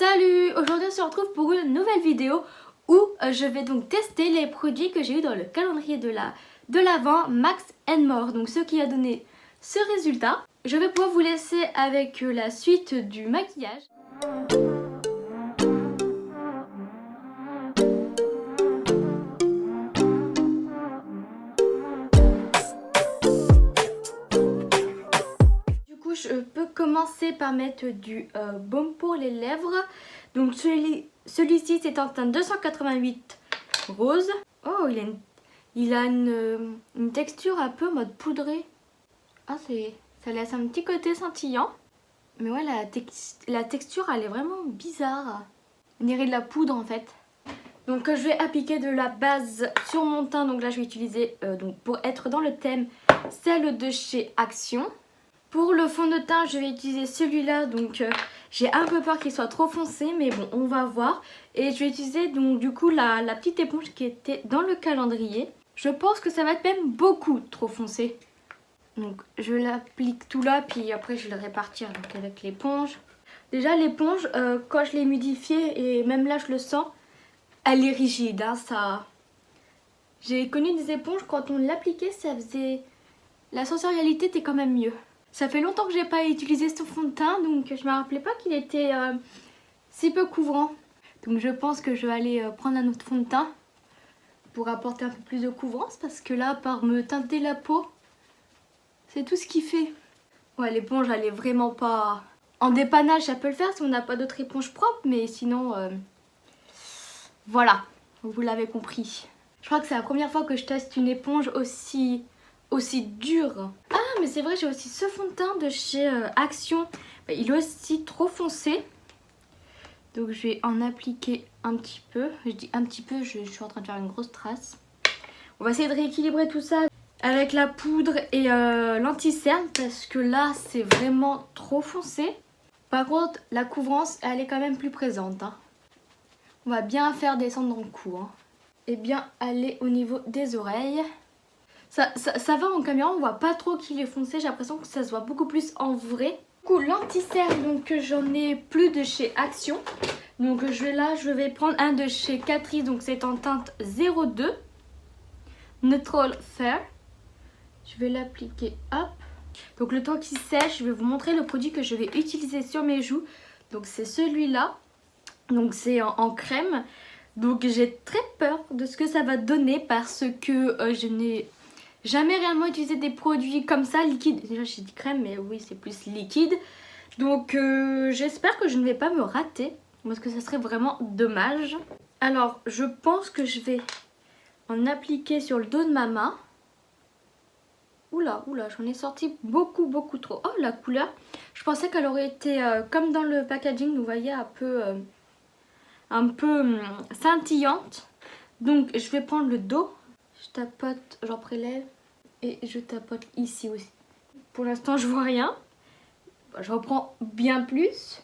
Salut! Aujourd'hui on se retrouve pour une nouvelle vidéo où je vais donc tester les produits que j'ai eu dans le calendrier de l'Avent Max & More. Donc ce qui a donné ce résultat. Je vais pouvoir vous laisser avec la suite du maquillage. Du coup je peux commencer par mettre du baume pour les lèvres. Donc celui-ci c'est en teinte 288 rose. Oh, il a une texture un peu en mode poudré. Ah, ça laisse un petit côté scintillant. Mais ouais, la texture elle est vraiment bizarre. On dirait de la poudre en fait. Donc je vais appliquer de la base sur mon teint. Donc là je vais utiliser, donc pour être dans le thème, celle de chez Action. Pour le fond de teint je vais utiliser celui-là. Donc j'ai un peu peur qu'il soit trop foncé, mais bon on va voir. Et je vais utiliser donc du coup la petite éponge qui était dans le calendrier. Je pense que ça va être même beaucoup trop foncé. Donc je l'applique tout là, puis après je vais le répartir donc avec l'éponge. Déjà l'éponge, quand je l'ai humidifiée, et même là je le sens, elle est rigide. Hein, ça... J'ai connu des éponges, quand on l'appliquait, ça faisait... La sensorialité était quand même mieux. Ça fait longtemps que j'ai pas utilisé ce fond de teint, donc je me rappelais pas qu'il était si peu couvrant. Donc je pense que je vais aller prendre un autre fond de teint pour apporter un peu plus de couvrance, parce que là, par me teinter la peau, c'est tout ce qu'il fait. Ouais, l'éponge, elle est vraiment pas... En dépannage, ça peut le faire si on n'a pas d'autre éponge propre, mais sinon... Voilà, vous l'avez compris. Je crois que c'est la première fois que je teste une éponge aussi dure. Ah, mais c'est vrai, j'ai aussi ce fond de teint de chez Action. Il est aussi trop foncé. Donc je vais en appliquer un petit peu. Je dis un petit peu, je suis en train de faire une grosse trace. On va essayer de rééquilibrer tout ça avec la poudre et l'anti-cerne, parce que là c'est vraiment trop foncé. Par contre la couvrance elle est quand même plus présente. Hein. On va bien faire descendre dans le cou. Hein. Et bien aller au niveau des oreilles. Ça va en caméra, on voit pas trop qu'il est foncé. J'ai l'impression que ça se voit beaucoup plus en vrai. Du coup l'anti-cerne, donc j'en ai plus de chez Action. Donc je vais prendre un de chez Catrice, donc c'est en teinte 02 Neutral Fair. Je vais l'appliquer, hop. Donc le temps qu'il sèche, je vais vous montrer le produit que je vais utiliser sur mes joues. Donc c'est celui-là. Donc c'est en crème. Donc j'ai très peur de ce que ça va donner, parce que je n'ai jamais réellement utilisé des produits comme ça, liquides. Déjà j'ai dit crème, mais oui c'est plus liquide. Donc j'espère que je ne vais pas me rater, parce que ça serait vraiment dommage. Alors je pense que je vais en appliquer sur le dos de ma main. Oula, j'en ai sorti beaucoup trop. Oh, la couleur, je pensais qu'elle aurait été comme dans le packaging, vous voyez, un peu scintillante. Donc je vais prendre le dos, je tapote, j'en prélève et je tapote ici aussi. Pour l'instant je vois rien. Je reprends bien plus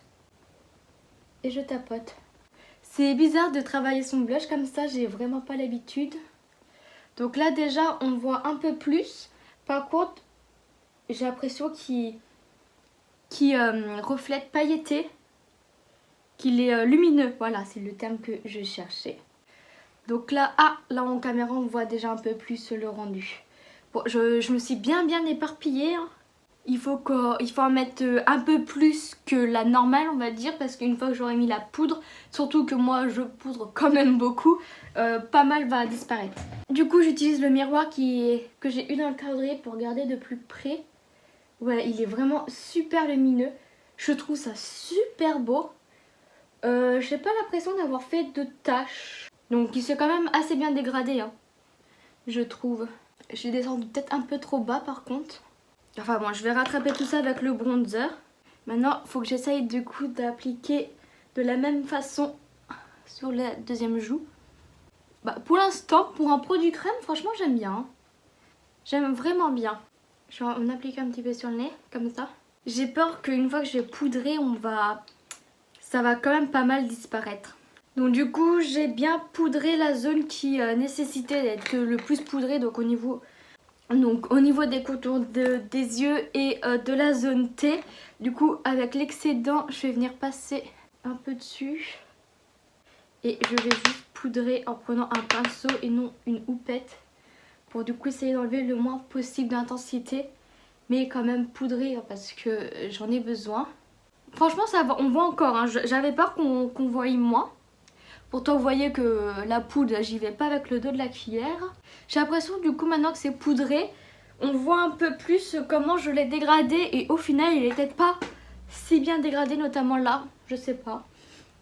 et je tapote. C'est bizarre de travailler son blush comme ça, j'ai vraiment pas l'habitude. Donc là déjà on voit un peu plus. Par contre j'ai l'impression qu'il reflète pailleté, qu'il est lumineux. Voilà, c'est le terme que je cherchais. Donc là, là en caméra on voit déjà un peu plus le rendu. Bon, je me suis bien éparpillée. Hein. Il faut en mettre un peu plus que la normale, on va dire, parce qu'une fois que j'aurai mis la poudre, surtout que moi je poudre quand même beaucoup, pas mal va disparaître. Du coup j'utilise le miroir que j'ai eu dans le calendrier pour regarder de plus près. Ouais, il est vraiment super lumineux. Je trouve ça super beau. J'ai pas l'impression d'avoir fait de taches. Donc il s'est quand même assez bien dégradé, hein, je trouve. J'ai descendu peut-être un peu trop bas par contre. Enfin bon, je vais rattraper tout ça avec le bronzer. Maintenant, il faut que j'essaye du coup d'appliquer de la même façon sur la deuxième joue. Bah, pour l'instant, pour un produit crème, franchement j'aime bien. Hein. J'aime vraiment bien. Je vais en appliquer un petit peu sur le nez, comme ça. J'ai peur qu'une fois que je vais poudrer, ça va quand même pas mal disparaître. Donc du coup, j'ai bien poudré la zone qui nécessitait d'être le plus poudrée, donc au niveau des contours des yeux et de la zone T. Du coup, avec l'excédent, je vais venir passer un peu dessus. Et je vais juste poudrer en prenant un pinceau et non une houppette. Pour du coup essayer d'enlever le moins possible d'intensité. Mais quand même poudrer parce que j'en ai besoin. Franchement ça va, on voit encore. Hein. J'avais peur qu'on voie moins. Pourtant vous voyez que la poudre, j'y vais pas avec le dos de la cuillère. J'ai l'impression du coup maintenant que c'est poudré, on voit un peu plus comment je l'ai dégradé. Et au final il est peut-être pas si bien dégradé, notamment là, je sais pas.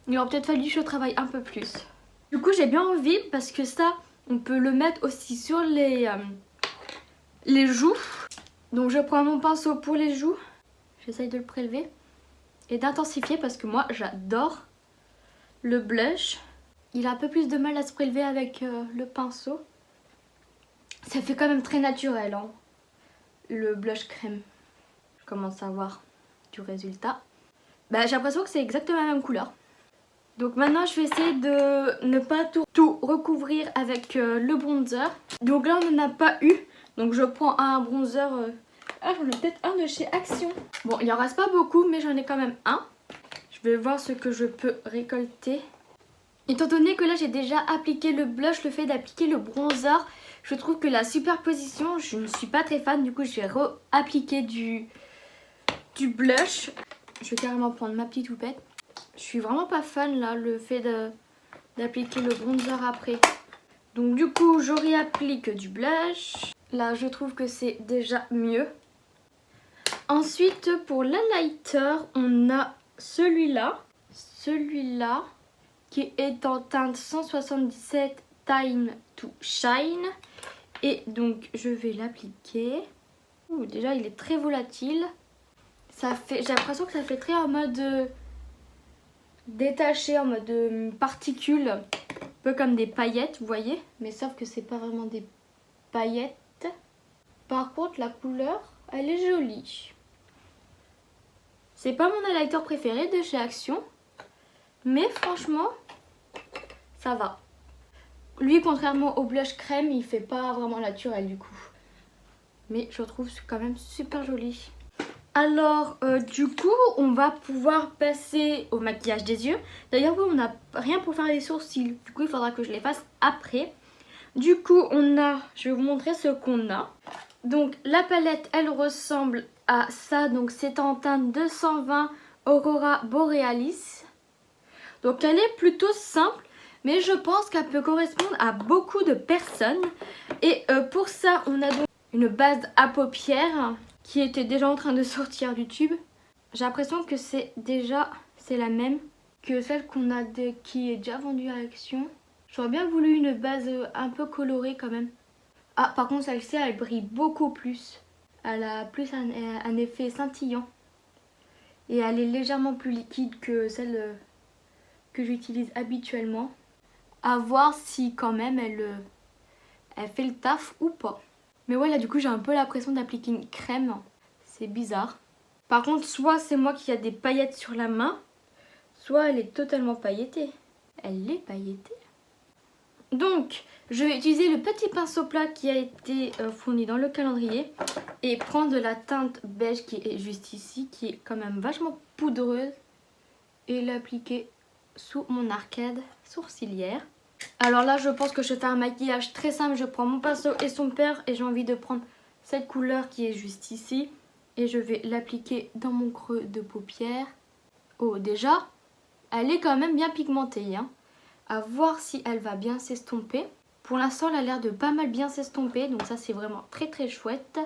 Il aurait peut-être fallu que je travaille un peu plus. Du coup j'ai bien envie parce que ça on peut le mettre aussi sur les joues. Donc je prends mon pinceau pour les joues. J'essaye de le prélever et d'intensifier parce que moi j'adore le blush. Il a un peu plus de mal à se prélever avec le pinceau. Ça fait quand même très naturel hein, le blush crème. Je commence à voir du résultat. Bah, j'ai l'impression que c'est exactement la même couleur. Donc maintenant je vais essayer de ne pas tout recouvrir avec le bronzer. Donc là on n'en a pas eu. Donc je prends un bronzer. Ah j'en ai peut-être un de chez Action. Bon il en reste pas beaucoup mais j'en ai quand même un. Je vais voir ce que je peux récolter. Étant donné que là j'ai déjà appliqué le blush, le fait d'appliquer le bronzer, je trouve que la superposition, je ne suis pas très fan. Du coup je vais réappliquer du blush. Je vais carrément prendre ma petite houppette. Je suis vraiment pas fan là, le fait d'appliquer le bronzer après. Donc du coup je réapplique du blush. Là je trouve que c'est déjà mieux. Ensuite pour l'highlighter on a celui-là. Celui-là qui est en teinte 177 Time to Shine. Et donc je vais l'appliquer. Déjà il est très volatile. J'ai l'impression que ça fait très en mode détaché, en mode particules. Un peu comme des paillettes, vous voyez. Mais sauf que c'est pas vraiment des paillettes. Par contre la couleur, elle est jolie. C'est pas mon highlighter préféré de chez Action. Mais franchement, ça va. Lui, contrairement au blush crème, il fait pas vraiment naturel du coup. Mais je trouve quand même super joli. Alors, du coup, on va pouvoir passer au maquillage des yeux. D'ailleurs, oui, on n'a rien pour faire les sourcils. Du coup, il faudra que je les fasse après. Du coup, je vais vous montrer ce qu'on a. Donc, la palette, elle ressemble à ça. Donc, c'est en teinte 220 Aurora Borealis. Donc, elle est plutôt simple. Mais je pense qu'elle peut correspondre à beaucoup de personnes. Et pour ça, on a donc une base à paupières qui était déjà en train de sortir du tube. J'ai l'impression que c'est la même que celle qui est déjà vendue à Action. J'aurais bien voulu une base un peu colorée quand même. Ah, par contre, celle-ci, elle brille beaucoup plus. Elle a plus un effet scintillant. Et elle est légèrement plus liquide que celle que j'utilise habituellement. À voir si quand même elle fait le taf ou pas. Mais ouais, là du coup j'ai un peu l'impression d'appliquer une crème. C'est bizarre. Par contre, soit c'est moi qui a des paillettes sur la main, soit elle est totalement pailletée. Elle est pailletée. Donc, je vais utiliser le petit pinceau plat qui a été fourni dans le calendrier et prendre de la teinte beige qui est juste ici, qui est quand même vachement poudreuse, et l'appliquer sous mon arcade sourcilière. Alors là, je pense que je fais un maquillage très simple. Je prends mon pinceau estomper et j'ai envie de prendre cette couleur qui est juste ici. Et je vais l'appliquer dans mon creux de paupière. Oh, déjà, elle est quand même bien pigmentée. Hein. À voir si elle va bien s'estomper. Pour l'instant, elle a l'air de pas mal bien s'estomper. Donc ça, c'est vraiment très très chouette.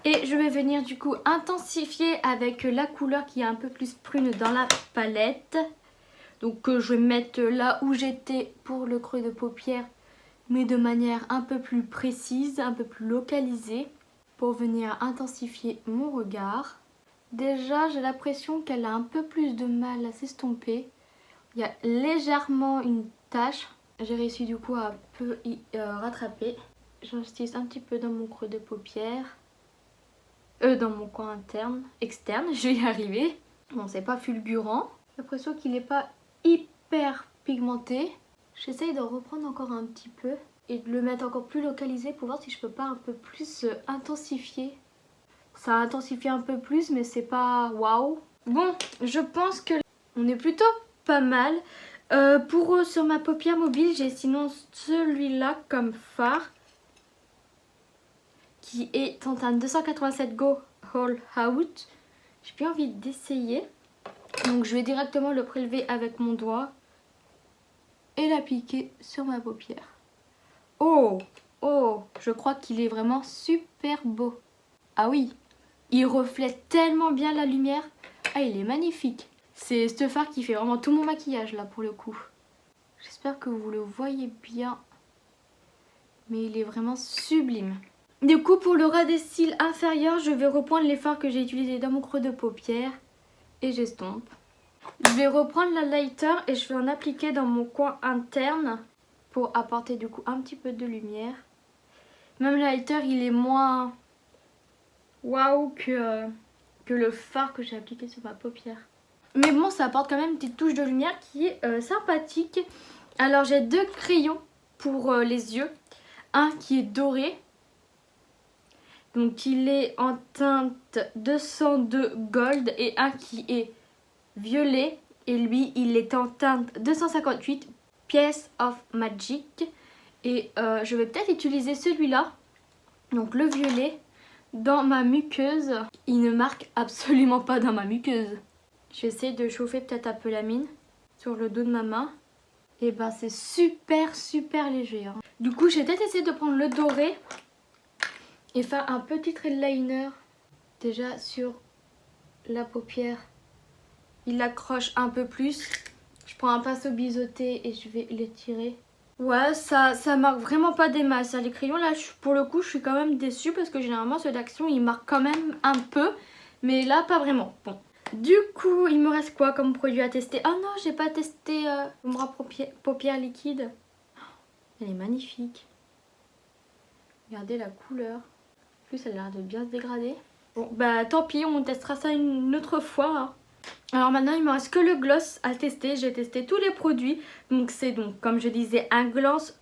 Et je vais venir du coup intensifier avec la couleur qui est un peu plus prune dans la palette. Donc je vais mettre là où j'étais pour le creux de paupière, mais de manière un peu plus précise, un peu plus localisée, pour venir intensifier mon regard. Déjà j'ai l'impression qu'elle a un peu plus de mal à s'estomper. Il y a légèrement une tache. J'ai réussi du coup à un peu y rattraper. J'insiste un petit peu dans mon creux de paupière. Dans mon coin externe, je vais y arriver. Bon, c'est pas fulgurant. J'ai l'impression qu'il n'est pas hyper pigmenté. J'essaye de reprendre encore un petit peu et de le mettre encore plus localisé pour voir si je peux pas un peu plus intensifier. Ça a intensifié un peu plus mais c'est pas waouh. Bon, je pense que on est plutôt pas mal. Sur ma paupière mobile, j'ai sinon celui-là comme fard qui est en teinte 287 Go All Out. J'ai bien envie d'essayer. Donc je vais directement le prélever avec mon doigt et l'appliquer sur ma paupière. Oh, oh, je crois qu'il est vraiment super beau. Ah oui, il reflète tellement bien la lumière. Ah, il est magnifique. C'est ce fard qui fait vraiment tout mon maquillage là pour le coup. J'espère que vous le voyez bien. Mais il est vraiment sublime. Du coup, pour le ras des cils inférieurs, je vais reprendre les fards que j'ai utilisés dans mon creux de paupière. Et j'estompe. Je vais reprendre la lighter et je vais en appliquer dans mon coin interne pour apporter du coup un petit peu de lumière. Même le lighter, il est moins waouh que le fard que j'ai appliqué sur ma paupière. Mais bon, ça apporte quand même une petite touche de lumière qui est sympathique. Alors j'ai deux crayons pour les yeux. Un qui est doré. Donc il est en teinte 202 Gold et un qui est violet. Et lui, il est en teinte 258 Piece of Magic. Et je vais peut-être utiliser celui-là, donc le violet, dans ma muqueuse. Il ne marque absolument pas dans ma muqueuse. Je vais essayer de chauffer peut-être un peu la mine sur le dos de ma main. Et ben c'est super léger. Hein. Du coup, j'ai peut-être essayé de prendre le doré et faire un petit trait de liner déjà sur la paupière. Il accroche un peu plus. Je prends un pinceau biseauté et je vais l'étirer. Ouais, ça marque vraiment pas des masses. Les crayons là, pour le coup, je suis quand même déçue parce que généralement ceux d'action, ils marquent quand même un peu. Mais là, pas vraiment. Bon. Du coup, il me reste quoi comme produit à tester? Oh non, j'ai pas testé l'ombre paupière liquide. Elle est magnifique. Regardez la couleur. En plus, elle a l'air de bien se dégrader. Bon, bah tant pis, on testera ça une autre fois. Hein. Alors maintenant, il me reste que le gloss à tester. J'ai testé tous les produits. Donc c'est donc, comme je disais, un gloss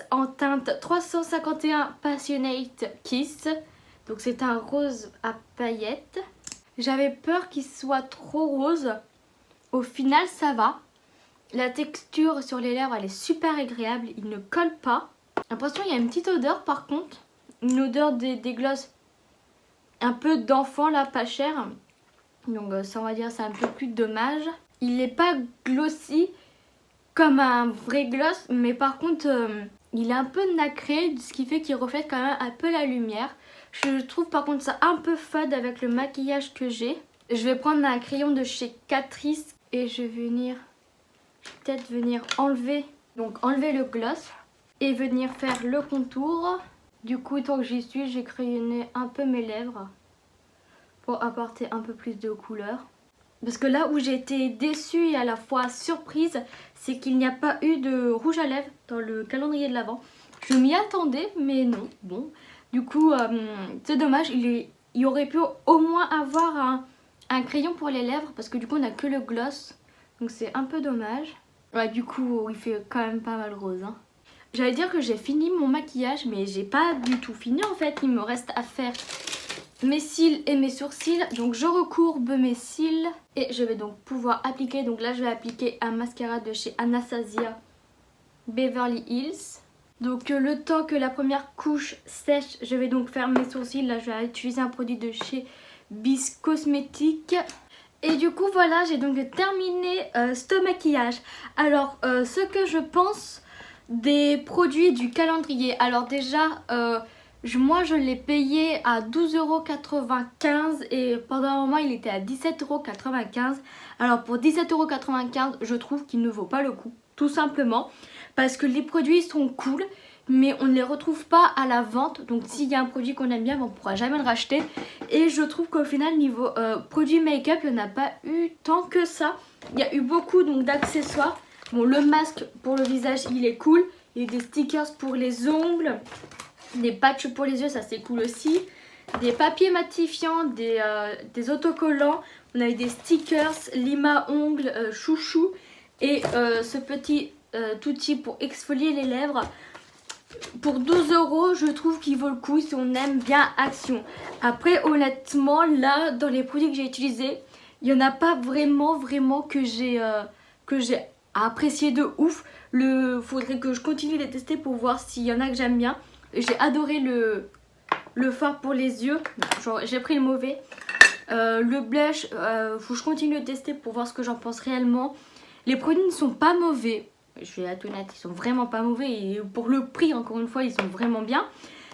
en teinte 351 Passionate Kiss. Donc c'est un rose à paillettes. J'avais peur qu'il soit trop rose. Au final, ça va. La texture sur les lèvres, elle est super agréable. Il ne colle pas. J'ai l'impression qu'il y a une petite odeur par contre. Une odeur des gloss un peu d'enfant là, pas cher. Donc ça, on va dire, c'est un peu plus dommage. Il n'est pas glossy comme un vrai gloss. Mais par contre, il est un peu nacré. Ce qui fait qu'il reflète quand même un peu la lumière. Je trouve par contre ça un peu fade avec le maquillage que j'ai. Je vais prendre un crayon de chez Catrice et je vais peut-être venir enlever le gloss et venir faire le contour. Du coup, tant que j'y suis, j'ai crayonné un peu mes lèvres pour apporter un peu plus de couleur. Parce que là où j'ai été déçue et à la fois surprise, c'est qu'il n'y a pas eu de rouge à lèvres dans le calendrier de l'Avent. Je m'y attendais, mais non. Bon. Du coup, c'est dommage, il aurait pu au moins avoir un crayon pour les lèvres parce que du coup on n'a que le gloss. Donc c'est un peu dommage. Ouais, du coup il fait quand même pas mal rose. Hein. J'allais dire que j'ai fini mon maquillage mais j'ai pas du tout fini en fait. Il me reste à faire mes cils et mes sourcils. Donc je recourbe mes cils et je vais donc pouvoir appliquer. Donc là je vais appliquer un mascara de chez Anastasia Beverly Hills. Donc le temps que la première couche sèche, je vais donc faire mes sourcils. Là, je vais utiliser un produit de chez Bis Cosmetics. Et du coup, voilà, j'ai donc terminé ce maquillage. Alors, ce que je pense des produits du calendrier. Alors déjà, moi, je l'ai payé à 12,95 € et pendant un moment, il était à 17,95 €. Alors, pour 17,95 €, je trouve qu'il ne vaut pas le coup, tout simplement. Parce que les produits sont cool, mais on ne les retrouve pas à la vente. Donc s'il y a un produit qu'on aime bien, on ne pourra jamais le racheter. Et je trouve qu'au final, niveau produit make-up, il n'y en a pas eu tant que ça. Il y a eu beaucoup d'accessoires. Bon, le masque pour le visage, il est cool. Il y a des stickers pour les ongles, des patchs pour les yeux, ça c'est cool aussi. Des papiers matifiants, des autocollants. On a eu des stickers, lima ongles, chouchou. Et ce petit... outil pour exfolier les lèvres. Pour 12 €, je trouve qu'il vaut le coup si on aime bien Action. Après, honnêtement, là, dans les produits que j'ai utilisés, Il n'y en a pas vraiment que j'ai apprécié de ouf. Faudrait que je continue de les tester pour voir s'il y en a que j'aime bien. J'ai adoré le fard pour les yeux. J'ai pris le mauvais. Le blush, faut que je continue de tester pour voir ce que j'en pense réellement. Les produits ne sont pas mauvais. Je vais être honnête, ils sont vraiment pas mauvais. Et pour le prix, encore une fois, ils sont vraiment bien.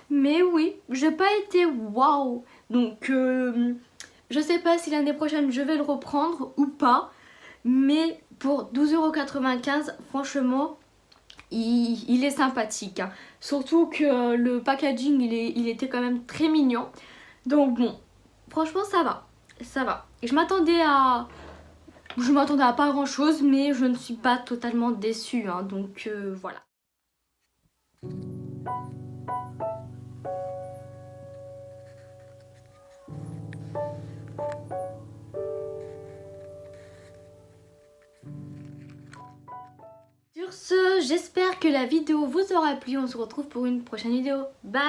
Mais oui, j'ai pas été waouh. Donc, je sais pas si l'année prochaine je vais le reprendre ou pas. Mais pour 12,95 €, franchement, il est sympathique. Hein. Surtout que le packaging, il était quand même très mignon. Donc bon, franchement, ça va. Ça va. Et je m'attendais à pas grand chose, mais je ne suis pas totalement déçue. Hein. Donc voilà. Sur ce, j'espère que la vidéo vous aura plu. On se retrouve pour une prochaine vidéo. Bye!